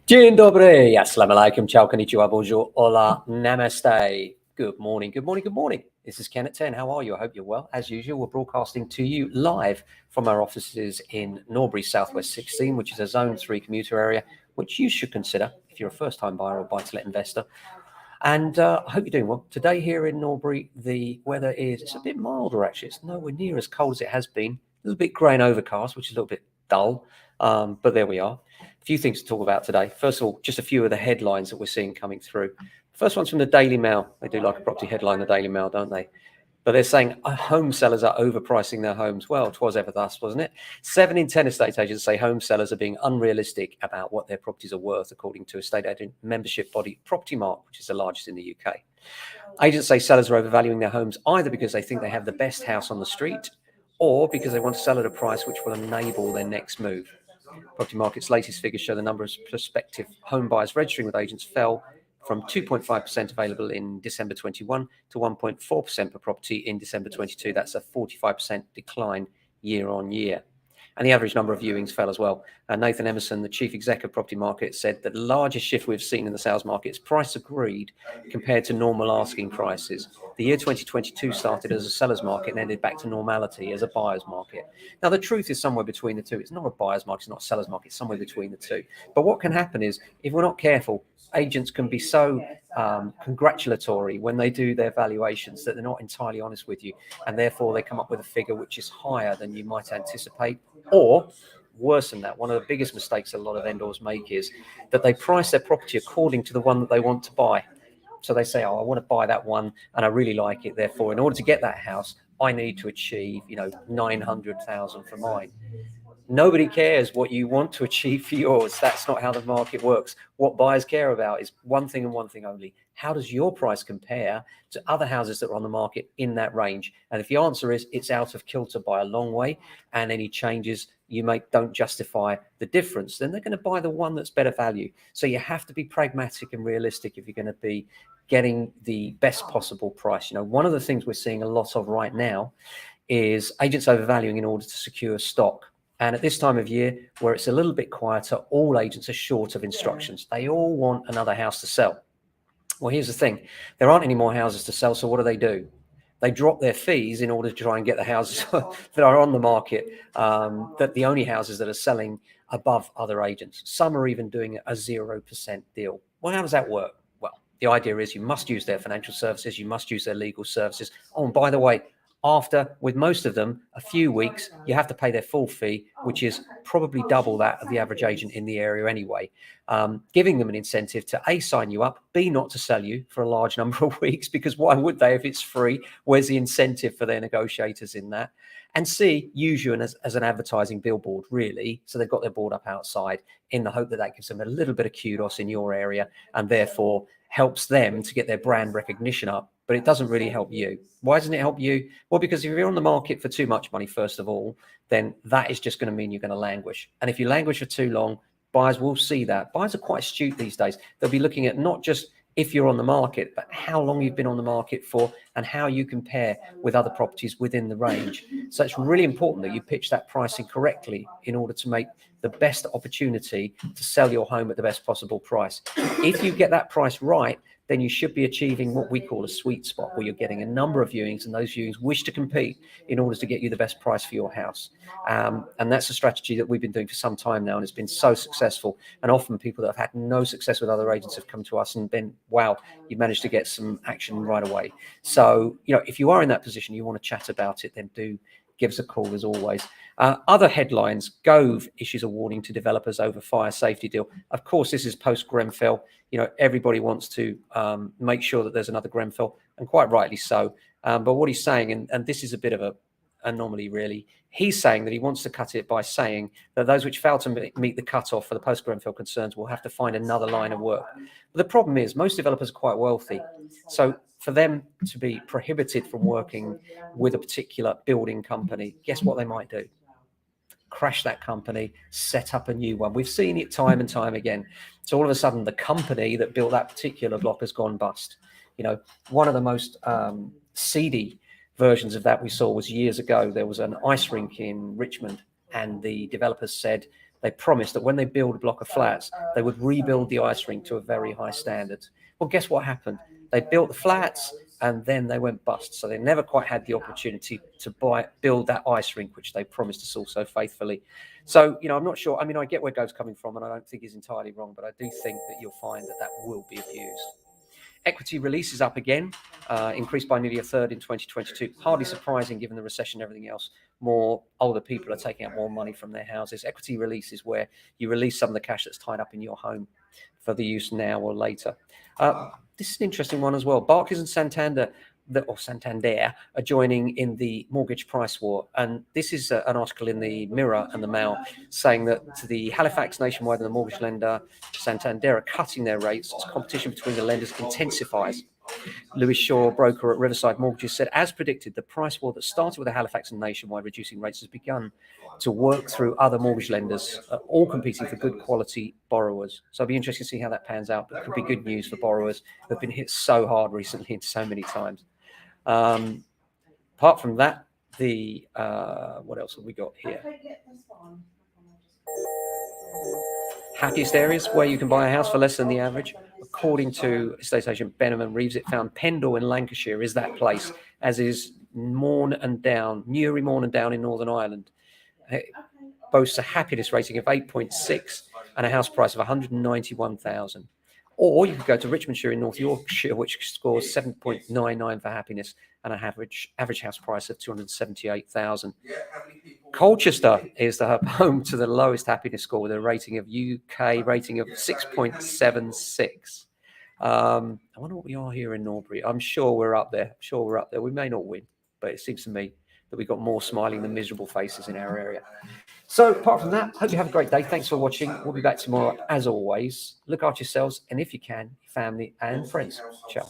Dzień dobry, assalamu alaikum, ciao, konnichiwa, bonjour, hola, namaste. Good morning, good morning, good morning. This is Ken at 10. How are you? I hope you're well. As usual, we're broadcasting to you live from our offices in Norbury, Southwest 16, which is a Zone 3 commuter area, which you should consider if you're a first-time buyer or buy-to-let investor. And I hope you're doing well. Today here in Norbury, the weather it's a bit milder actually. It's nowhere near as cold as it has been. A little bit grey and overcast, which is a little bit dull, but there we are. A few things to talk about today. First of all, just a few of the headlines that we're seeing coming through. First one's from the Daily Mail. They do like a property headline, the Daily Mail, don't they? But they're saying home sellers are overpricing their homes. Well, 'twas ever thus, wasn't it? 7 in 10 estate agents say home sellers are being unrealistic about what their properties are worth, according to estate agent membership body Property Mark, which is the largest in the UK. Agents say sellers are overvaluing their homes either because they think they have the best house on the street or because they want to sell at a price which will enable their next move. Property Market's latest figures show the number of prospective home buyers registering with agents fell from 2.5% available in December 21 to 1.4% per property in December 22. That's a 45% decline year on year. And the average number of viewings fell as well. Nathan Emerson, the chief exec of Property Market, said that the largest shift we've seen in the sales market is price agreed compared to normal asking prices. The year 2022 started as a seller's market and ended back to normality as a buyer's market. Now, the truth is somewhere between the two. It's not a buyer's market, it's not a seller's market, it's somewhere between the two. But what can happen is, if we're not careful, agents can be so congratulatory when they do their valuations that they're not entirely honest with you, and therefore they come up with a figure which is higher than you might anticipate. Or worse than that, one of the biggest mistakes a lot of vendors make is that they price their property according to the one that they want to buy. So they say, oh, I want to buy that one and I really like it. Therefore, in order to get that house, I need to achieve, 900,000 for mine. Nobody cares what you want to achieve for yours. That's not how the market works. What buyers care about is one thing and one thing only. How does your price compare to other houses that are on the market in that range? And if the answer is it's out of kilter by a long way and any changes you make don't justify the difference, then they're going to buy the one that's better value. So you have to be pragmatic and realistic if you're going to be getting the best possible price. One of the things we're seeing a lot of right now is agents overvaluing in order to secure stock. And at this time of year, where it's a little bit quieter, all agents are short of instructions. They all want another house to sell. Well, here's the thing. There aren't any more houses to sell, so what do? They drop their fees in order to try and get the houses that are on the market, that the only houses that are selling above other agents. Some are even doing a 0% deal. Well, how does that work? Well, the idea is you must use their financial services, you must use their legal services. Oh, and by the way, after, with most of them, a few weeks, you have to pay their full fee, which is probably double that of the average agent in the area anyway, giving them an incentive to A, sign you up, B, not to sell you for a large number of weeks, because why would they if it's free? Where's the incentive for their negotiators in that? And C, use you as an advertising billboard, really. So they've got their board up outside in the hope that that gives them a little bit of kudos in your area and therefore helps them to get their brand recognition up. But it doesn't really help you. Why doesn't it help you? Well, because if you're on the market for too much money, first of all, then that is just going to mean you're going to languish. And if you languish for too long, buyers will see that. Buyers are quite astute these days. They'll be looking at not just if you're on the market, but how long you've been on the market for and how you compare with other properties within the range. So it's really important that you pitch that pricing correctly in order to make the best opportunity to sell your home at the best possible price. If you get that price right, then you should be achieving what we call a sweet spot, where you're getting a number of viewings and those viewings wish to compete in order to get you the best price for your house. And that's a strategy that we've been doing for some time now, and it's been so successful. And often people that have had no success with other agents have come to us and been, wow, you managed to get some action right away. So, if you are in that position, you want to chat about it, then do give us a call as always. Other headlines: Gove issues a warning to developers over fire safety deal. Of course, this is post Grenfell. Everybody wants to make sure that there's another Grenfell, and quite rightly so. But what he's saying, and this is a bit of a anomaly really, he's saying that he wants to cut it by saying that those which fail to meet the cutoff for the post Grenfell concerns will have to find another line of work. But the problem is most developers are quite wealthy. So for them to be prohibited from working with a particular building company, guess what they might do? Crash that company, set up a new one. We've seen it time and time again. So all of a sudden, the company that built that particular block has gone bust. One of the most seedy versions of that we saw was years ago. There was an ice rink in Richmond, and the developers said they promised that when they build a block of flats, they would rebuild the ice rink to a very high standard. Well, guess what happened? They built the flats and then they went bust. So they never quite had the opportunity to build that ice rink, which they promised us all so faithfully. So, I'm not sure. I mean, I get where Gov's coming from, and I don't think he's entirely wrong, but I do think that you'll find that will be abused. Equity release is up again, increased by nearly a third in 2022. Hardly surprising given the recession and everything else. More older people are taking out more money from their houses. Equity release is where you release some of the cash that's tied up in your home for the use now or later. This is an interesting one as well. Barclays and Santander are joining in the mortgage price war. And this is an article in the Mirror and the Mail saying that the Halifax, Nationwide and the mortgage lender Santander are cutting their rates as competition between the lenders intensifies. Lewis Shaw, broker at Riverside Mortgages, said, as predicted, the price war that started with the Halifax and Nationwide reducing rates has begun to work through other mortgage lenders, all competing for good quality borrowers. So it'll be interesting to see how that pans out, but it could be good news for borrowers who have been hit so hard recently and so many times. Apart from that, what else have we got here? Happiest areas where you can buy a house for less than the average. According to estate agent Benham and Reeves, it found Pendle in Lancashire is that place, as is Newry and Down in Northern Ireland. It boasts a happiness rating of 8.6 and a house price of 191,000. Or you could go to Richmondshire in North Yorkshire, which scores 7.99 for happiness and an average house price of 278,000. Colchester is the home to the lowest happiness score with a rating of UK rating of 6.76. I wonder what we are here in Norbury. I'm sure we're up there. We may not win, but it seems to me that we've got more smiling than miserable faces in our area. So apart from that, hope you have a great day. Thanks for watching. We'll be back tomorrow as always. Look after yourselves and if you can, your family and friends. Ciao.